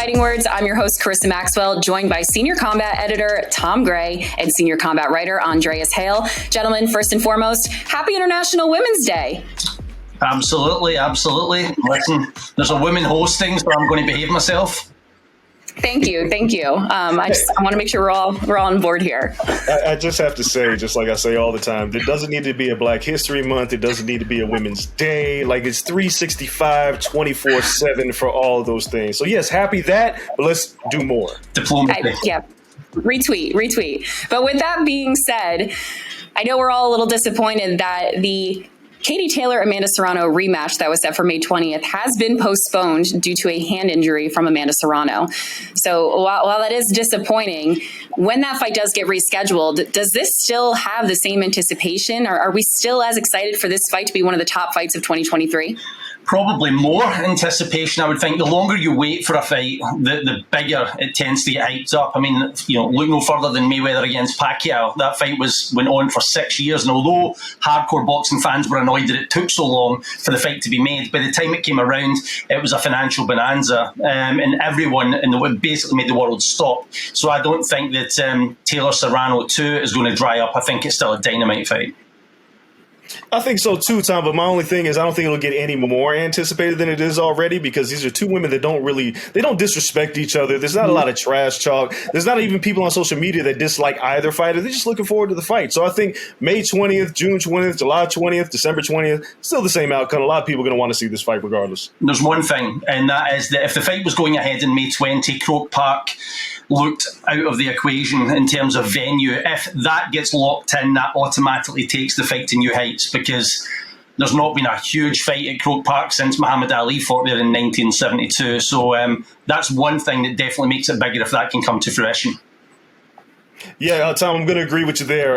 Fighting Words. I'm your host, Carissa Maxwell, joined by senior combat editor Tom Gray and senior combat writer Andreas Hale. Gentlemen, first and foremost, happy International Women's Day. Absolutely. Listen, there's a woman hosting, so I'm going to behave myself. Thank you. I want to make sure we're all on board here. I just have to say, just like I say all the time, there doesn't need to be a Black History Month. There doesn't need to be a Women's Day. Like, it's 365, 24/7 for all of those things. So yes, happy that, but let's do more. Diplomacy. Yeah. Retweet. But with that being said, I know we're all a little disappointed that the Katie Taylor-Amanda Serrano rematch that was set for May 20th has been postponed due to a hand injury from Amanda Serrano. So while that is disappointing, when that fight does get rescheduled, does this still have the same anticipation? Or are we still as excited for this fight to be one of the top fights of 2023? Probably more anticipation, I would think. The longer you wait for a fight, the bigger it tends to get hyped up. I mean, look no further than Mayweather against Pacquiao. That fight went on for 6 years, and although hardcore boxing fans were annoyed that it took so long for the fight to be made, by the time it came around, it was a financial bonanza, and everyone basically made the world stop. So I don't think that Taylor Serrano 2 is going to dry up. I think it's still a dynamite fight. I think so too, Tom, but my only thing is I don't think it'll get any more anticipated than it is already, because these are two women that don't disrespect each other. There's not a lot of trash talk. There's not even people on social media that dislike either fighter. They're just looking forward to the fight. So I think May 20th, June 20th, July 20th, December 20th, still the same outcome. A lot of people are going to want to see this fight regardless. There's one thing, and that is that if the fight was going ahead in May 20, Croke Park looked out of the equation in terms of venue. If that gets locked in, that automatically takes the fight to new heights, because there's not been a huge fight at Croke Park since Muhammad Ali fought there in 1972. So that's one thing that definitely makes it bigger if that can come to fruition. Yeah, Tom, I'm going to agree with you there.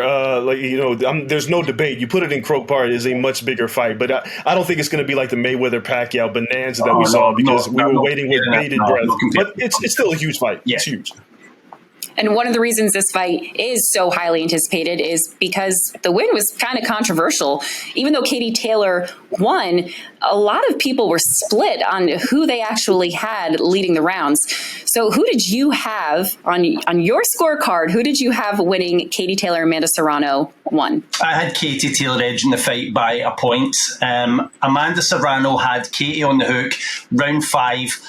There's no debate. You put it in Croke Park, it is a much bigger fight. But I don't think it's going to be like the Mayweather-Pacquiao bonanza that we saw, because we were waiting with bated breath. But it's still a huge fight. Yeah. It's huge. And one of the reasons this fight is so highly anticipated is because the win was kind of controversial. Even though Katie Taylor won, a lot of people were split on who they actually had leading the rounds. So who did you have on your scorecard? Who did you have winning Katie Taylor, Amanda Serrano 1? I had Katie Taylor edging the fight by a point. Amanda Serrano had Katie on the hook, round 5.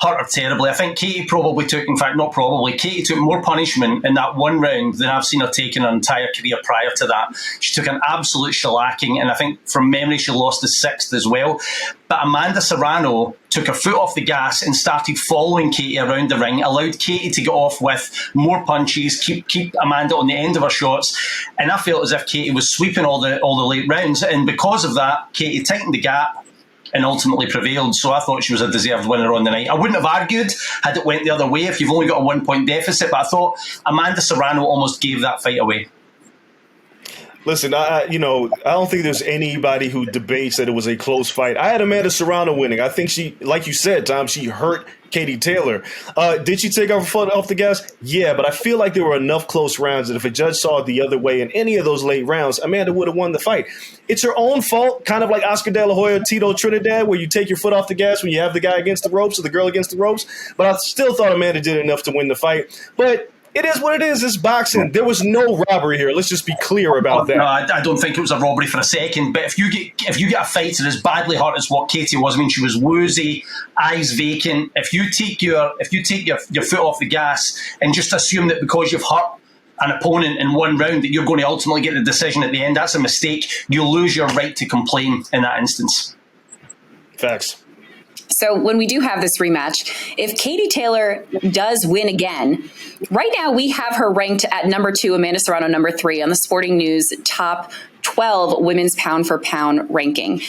Hurt her terribly. I think Katie Katie took more punishment in that one round than I've seen her take in her entire career prior to that. She took an absolute shellacking, and I think from memory she lost the 6th as well. But Amanda Serrano took her foot off the gas and started following Katie around the ring, allowed Katie to get off with more punches, keep Amanda on the end of her shots, and I felt as if Katie was sweeping all the late rounds, and because of that, Katie tightened the gap and ultimately prevailed. So I thought she was a deserved winner on the night. I wouldn't have argued had it went the other way if you've only got a 1-point deficit, but I thought Amanda Serrano almost gave that fight away. Listen, I don't think there's anybody who debates that it was a close fight. I had Amanda Serrano winning. I think she, like you said, Tom, she hurt Katie Taylor. Did she take her foot off the gas? Yeah, but I feel like there were enough close rounds that if a judge saw it the other way in any of those late rounds, Amanda would have won the fight. It's her own fault, kind of like Oscar De La Hoya, Tito Trinidad, where you take your foot off the gas when you have the guy against the ropes or the girl against the ropes. But I still thought Amanda did enough to win the fight. But it is what it is. It's boxing. There was no robbery here. Let's just be clear about that. No, I don't think it was a robbery for a second. But if you get a fighter as badly hurt as what Katie was, I mean, she was woozy, eyes vacant. If you take your foot off the gas and just assume that because you've hurt an opponent in one round that you're going to ultimately get the decision at the end, that's a mistake. You'll lose your right to complain in that instance. Facts. So when we do have this rematch, if Katie Taylor does win again, right now we have her ranked at number 2, Amanda Serrano number 3 on the Sporting News top 12 women's pound for pound ranking.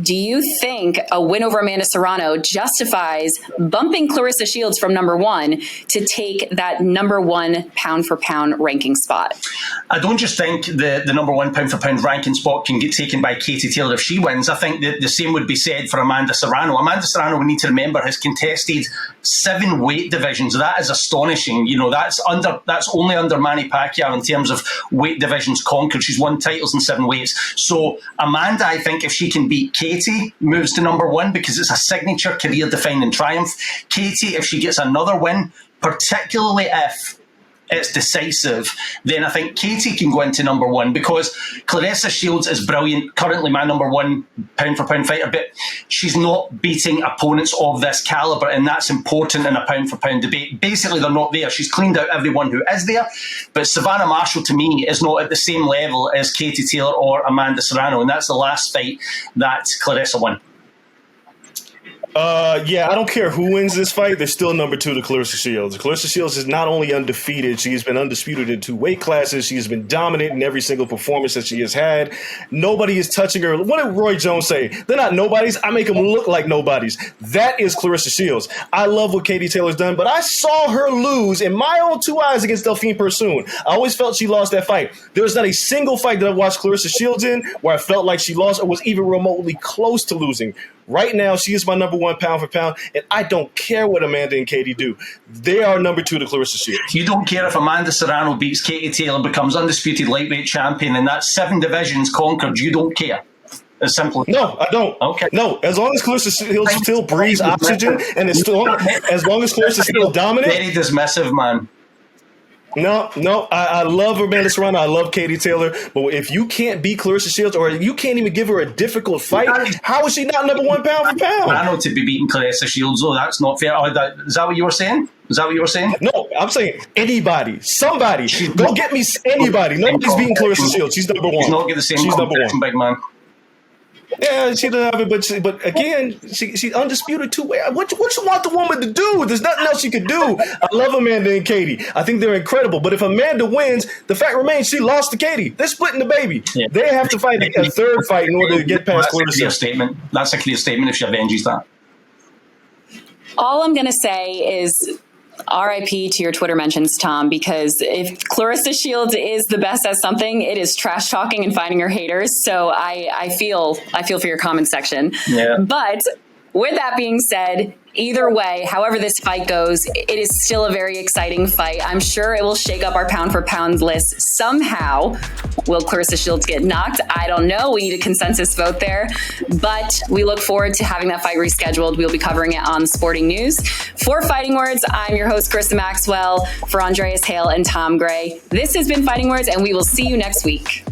Do you think a win over Amanda Serrano justifies bumping Claressa Shields from number 1 to take that number 1 pound for pound ranking spot? I don't just think the number 1 pound for pound ranking spot can get taken by Katie Taylor if she wins. I think that the same would be said for Amanda Serrano. Amanda Serrano, we need to remember, has contested 7 weight divisions. That is astonishing. That's only under Manny Pacquiao in terms of weight divisions conquered. She's won titles in 7 weights. So Amanda, I think if she can beat Katie, moves to number 1 because it's a signature career-defining triumph. Katie, if she gets another win, particularly if it's decisive, then I think Katie can go into number 1 because Claressa Shields is brilliant, currently my number 1 pound-for-pound fighter, but she's not beating opponents of this calibre, and that's important in a pound-for-pound debate. Basically, they're not there. She's cleaned out everyone who is there, but Savannah Marshall, to me, is not at the same level as Katie Taylor or Amanda Serrano, and that's the last fight that Claressa won. Yeah, I don't care who wins this fight. They're still number 2 to Claressa Shields. Claressa Shields is not only undefeated, she has been undisputed in 2 weight classes. She has been dominant in every single performance that she has had. Nobody is touching her. What did Roy Jones say? They're not nobodies. I make them look like nobodies. That is Claressa Shields. I love what Katie Taylor's done, but I saw her lose in my own 2 eyes against Delphine Persoon. I always felt she lost that fight. There's not a single fight that I watched Claressa Shields in where I felt like she lost or was even remotely close to losing. Right now, she is my number 1 pound for pound, and I don't care what Amanda and Katie do. They are number 2 to Claressa Shields. You don't care if Amanda Serrano beats Katie Taylor, becomes undisputed lightweight champion, and that's 7 divisions conquered. You don't care. As simple. No, I don't. Okay. No, as long as Claressa Shields still breathes oxygen, and as long as Claressa is still dominant. Very dismissive, man. No, I love Amanda Serrano. I love Katie Taylor. But if you can't beat Claressa Shields, or you can't even give her a difficult fight, how is she not number 1 pound for pound? I know to be beating Claressa Shields, though. That's not fair. Is that what you were saying? No, I'm saying anybody, somebody. Go get me anybody. Nobody's beating Claressa Shields. She's number 1. She's not getting the same competition, big man. Yeah, she doesn't have it, but again, she's undisputed 2 way. What you want the woman to do? There's nothing else she could do. I love Amanda and Katie. I think they're incredible. But if Amanda wins, the fact remains she lost to Katie. They're splitting the baby. Yeah. They have to fight a 3rd fight in order to get past Claressa. That's a clear statement if she avenges that. All I'm going to say is RIP to your Twitter mentions, Tom, because if Claressa Shields is the best at something, it is trash talking and finding her haters. So I feel for your comment section. Yeah. But with that being said, either way, however this fight goes, it is still a very exciting fight. I'm sure it will shake up our pound for pound list somehow. Will Claressa Shields get knocked? I don't know. We need a consensus vote there. But we look forward to having that fight rescheduled. We'll be covering it on Sporting News. For Fighting Words, I'm your host, Krista Maxwell. For Andreas Hale and Tom Gray, this has been Fighting Words, and we will see you next week.